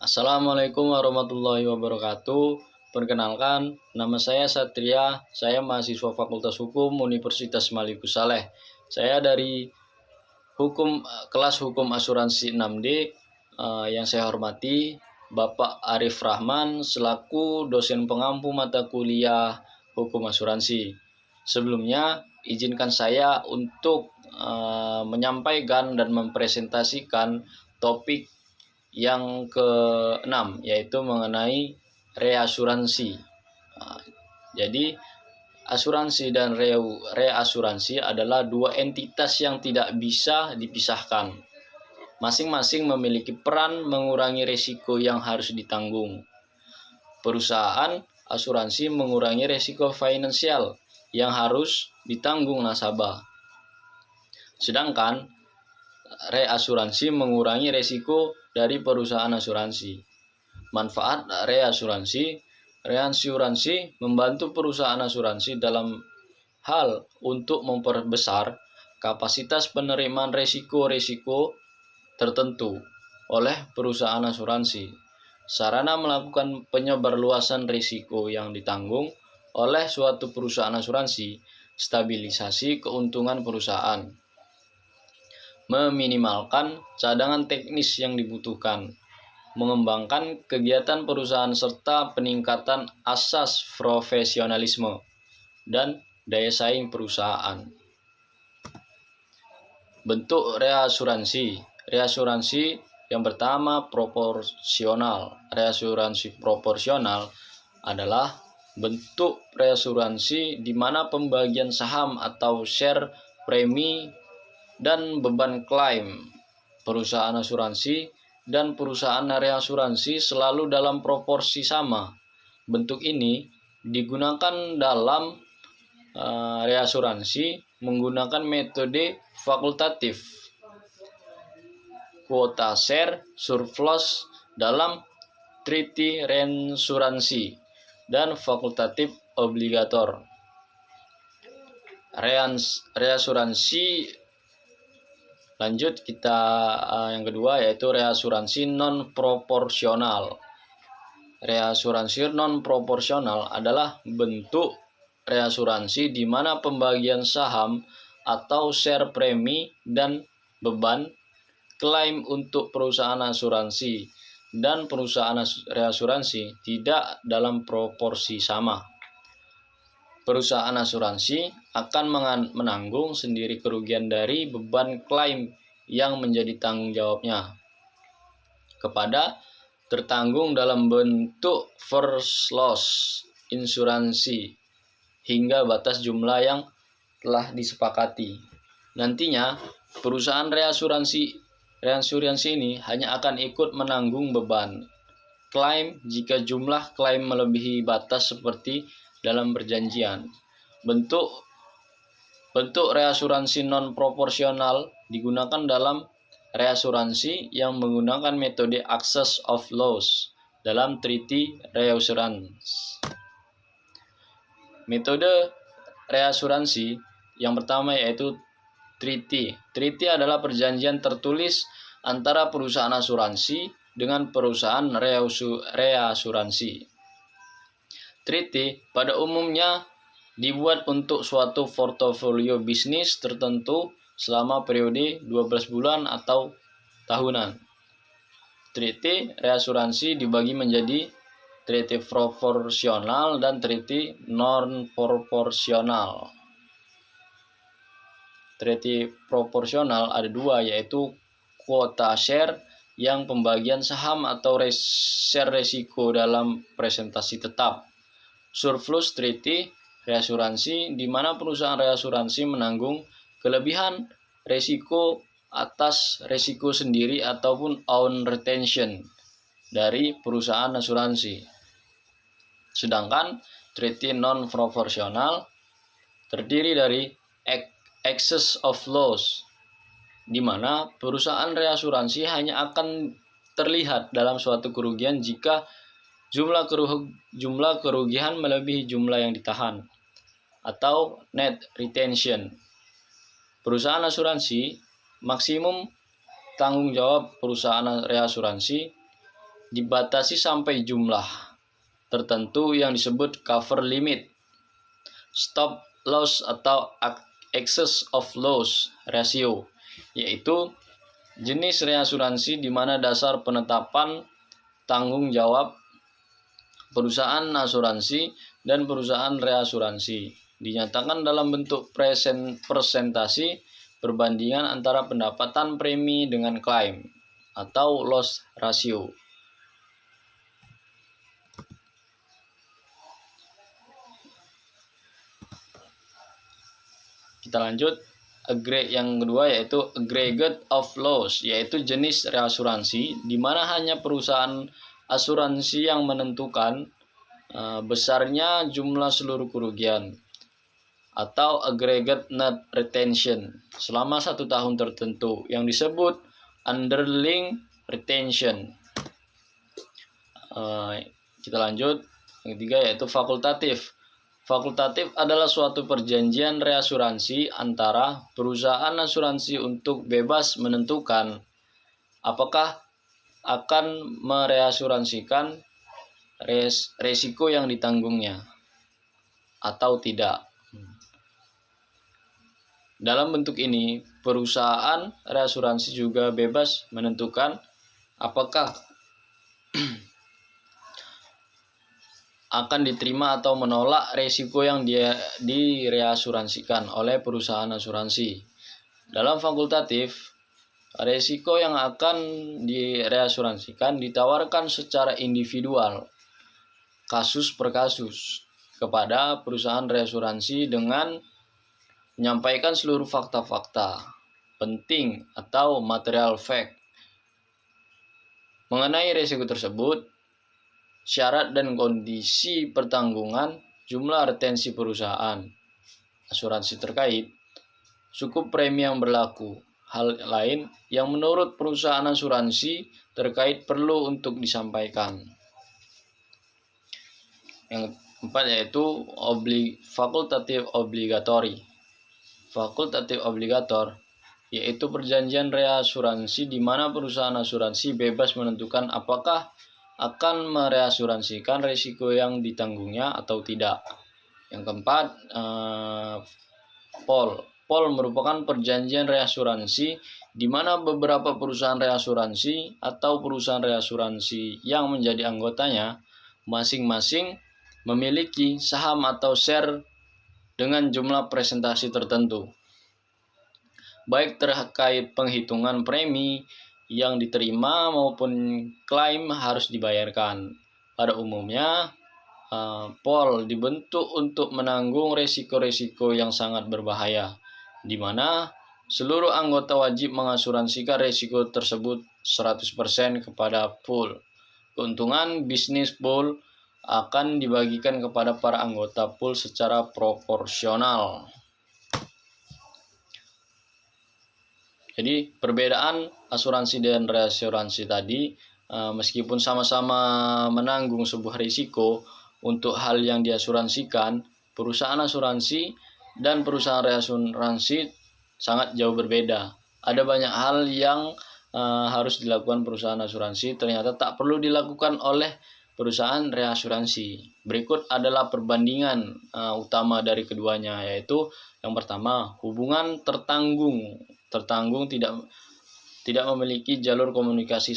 Assalamualaikum warahmatullahi wabarakatuh. Perkenalkan, nama saya Satria. Saya mahasiswa Fakultas Hukum Universitas Malikus Saleh. Saya dari kelas Hukum Asuransi 6D. Yang saya hormati Bapak Arif Rahman selaku dosen pengampu mata kuliah Hukum Asuransi. Sebelumnya, izinkan saya untuk menyampaikan dan mempresentasikan topik yang keenam, yaitu mengenai reasuransi. Jadi asuransi dan reasuransi adalah dua entitas yang tidak bisa dipisahkan. Masing-masing memiliki peran mengurangi risiko yang harus ditanggung. Perusahaan asuransi mengurangi risiko finansial yang harus ditanggung nasabah. Sedangkan reasuransi mengurangi risiko dari perusahaan asuransi. Manfaat reasuransi membantu perusahaan asuransi dalam hal untuk memperbesar kapasitas penerimaan risiko-risiko tertentu oleh perusahaan asuransi. Sarana melakukan penyebarluasan risiko yang ditanggung oleh suatu perusahaan asuransi, stabilisasi keuntungan perusahaan, meminimalkan cadangan teknis yang dibutuhkan, mengembangkan kegiatan perusahaan serta peningkatan asas profesionalisme dan daya saing perusahaan. Bentuk reasuransi. Reasuransi yang pertama proporsional. Reasuransi proporsional adalah bentuk reasuransi di mana pembagian saham atau share premi dan beban klaim perusahaan asuransi dan perusahaan reasuransi selalu dalam proporsi sama. Bentuk ini digunakan dalam reasuransi menggunakan metode fakultatif, kuota share surplus dalam treaty reinsuransi, dan fakultatif obligator. Reasuransi lanjut kita yang kedua, yaitu reasuransi non proporsional. Reasuransi non proporsional adalah bentuk reasuransi di mana pembagian saham atau share premi dan beban klaim untuk perusahaan asuransi dan perusahaan reasuransi tidak dalam proporsi sama. Perusahaan asuransi akan menanggung sendiri kerugian dari beban klaim yang menjadi tanggung jawabnya kepada tertanggung dalam bentuk first loss insuransi hingga batas jumlah yang telah disepakati. Nantinya perusahaan reasuransi ini hanya akan ikut menanggung beban klaim jika jumlah klaim melebihi batas seperti dalam perjanjian. Bentuk reasuransi non proporsional digunakan dalam reasuransi yang menggunakan metode excess of loss dalam treaty reassurance. Metode reasuransi yang pertama yaitu treaty. Treaty adalah perjanjian tertulis antara perusahaan asuransi dengan perusahaan reasuransi. Treaty pada umumnya dibuat untuk suatu portofolio bisnis tertentu selama periode 12 bulan atau tahunan. Treaty reasuransi dibagi menjadi treaty proporsional dan treaty non proporsional. Treaty proporsional ada dua, yaitu kuota share yang pembagian saham atau share resiko dalam presentasi tetap. Surplus treaty reasuransi di mana perusahaan reasuransi menanggung kelebihan resiko atas resiko sendiri ataupun own retention dari perusahaan asuransi. Sedangkan treaty non proporsional terdiri dari excess of loss di mana perusahaan reasuransi hanya akan terlihat dalam suatu kerugian jika jumlah kerugian melebihi jumlah yang ditahan, atau net retention. Perusahaan asuransi maksimum tanggung jawab perusahaan reasuransi dibatasi sampai jumlah tertentu yang disebut cover limit, stop loss atau excess of loss ratio, yaitu jenis reasuransi di mana dasar penetapan tanggung jawab perusahaan asuransi dan perusahaan reasuransi dinyatakan dalam bentuk persentasi perbandingan antara pendapatan premi dengan klaim atau loss ratio. Kita lanjut, yang kedua yaitu aggregate of loss, yaitu jenis reasuransi di mana hanya perusahaan asuransi yang menentukan besarnya jumlah seluruh kerugian, atau aggregate net retention selama 1 tahun tertentu yang disebut underlying retention. Kita lanjut, yang ketiga yaitu fakultatif. Fakultatif adalah suatu perjanjian reasuransi antara perusahaan asuransi untuk bebas menentukan apakah akan mereasuransikan resiko yang ditanggungnya atau tidak. Dalam bentuk ini, perusahaan reasuransi juga bebas menentukan apakah akan diterima atau menolak resiko yang direasuransikan oleh perusahaan asuransi. Dalam fakultatif, resiko yang akan direasuransikan ditawarkan secara individual, kasus per kasus, kepada perusahaan reasuransi dengan menyampaikan seluruh fakta-fakta penting atau material fact mengenai resiko tersebut, syarat dan kondisi pertanggungan, jumlah retensi perusahaan asuransi terkait, suku premi yang berlaku, hal lain yang menurut perusahaan asuransi terkait perlu untuk disampaikan. Yang keempat yaitu fakultatif obligatory. Fakultatif obligator yaitu perjanjian reasuransi di mana perusahaan asuransi bebas menentukan apakah akan mereasuransikan risiko yang ditanggungnya atau tidak. Yang keempat, POL merupakan perjanjian reasuransi di mana beberapa perusahaan reasuransi atau perusahaan reasuransi yang menjadi anggotanya masing-masing memiliki saham atau share dengan jumlah presentasi tertentu, baik terkait penghitungan premi yang diterima maupun klaim harus dibayarkan. Pada umumnya, POL dibentuk untuk menanggung resiko-resiko yang sangat berbahaya, di mana seluruh anggota wajib mengasuransikan resiko tersebut 100% kepada pool. Keuntungan bisnis pool akan dibagikan kepada para anggota pool secara proporsional. Jadi perbedaan asuransi dan reasuransi tadi, meskipun sama-sama menanggung sebuah risiko untuk hal yang diasuransikan, perusahaan asuransi dan perusahaan reasuransi sangat jauh berbeda. Ada banyak hal yang harus dilakukan perusahaan asuransi ternyata tak perlu dilakukan oleh perusahaan reasuransi. Berikut adalah perbandingan utama dari keduanya, yaitu yang pertama, hubungan tertanggung tidak memiliki jalur komunikasi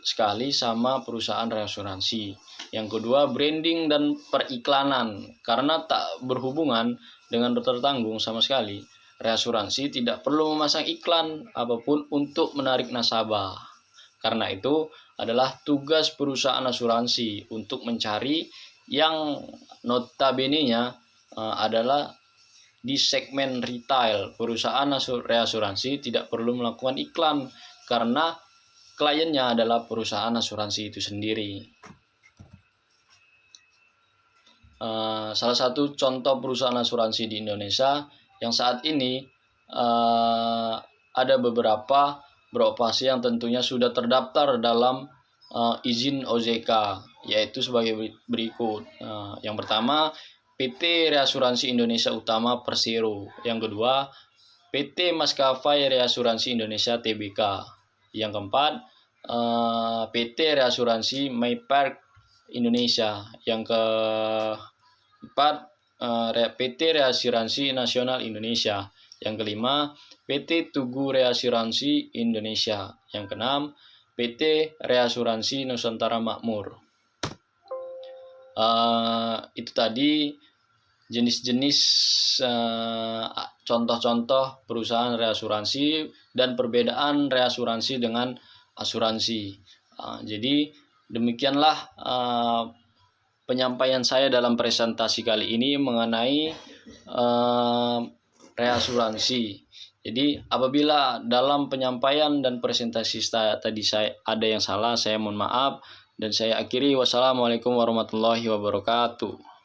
sekali sama perusahaan reasuransi. Yang kedua, branding dan periklanan. Karena tak berhubungan dengan tertanggung sama sekali, reasuransi tidak perlu memasang iklan apapun untuk menarik nasabah. Karena itu adalah tugas perusahaan asuransi untuk mencari yang notabene-nya adalah di segmen retail. Perusahaan reasuransi tidak perlu melakukan iklan karena kliennya adalah perusahaan asuransi itu sendiri. Salah satu contoh perusahaan asuransi di Indonesia yang saat ini ada beberapa beroperasi yang tentunya sudah terdaftar dalam izin OJK, yaitu sebagai berikut. Yang pertama, PT Reasuransi Indonesia Utama Persero. Yang kedua, PT Maskapai Reasuransi Indonesia Tbk. Yang keempat, PT Reasuransi Maypark Indonesia. Yang keempat, PT Reasuransi Nasional Indonesia. Yang kelima, PT Tugu Reasuransi Indonesia. Yang keenam, PT Reasuransi Nusantara Makmur. Itu tadi jenis-jenis contoh-contoh perusahaan reasuransi dan perbedaan reasuransi dengan asuransi. Jadi demikianlah penyampaian saya dalam presentasi kali ini mengenai reasuransi. Jadi apabila dalam penyampaian dan presentasi tadi saya ada yang salah, saya mohon maaf, dan saya akhiri. Wassalamualaikum warahmatullahi wabarakatuh.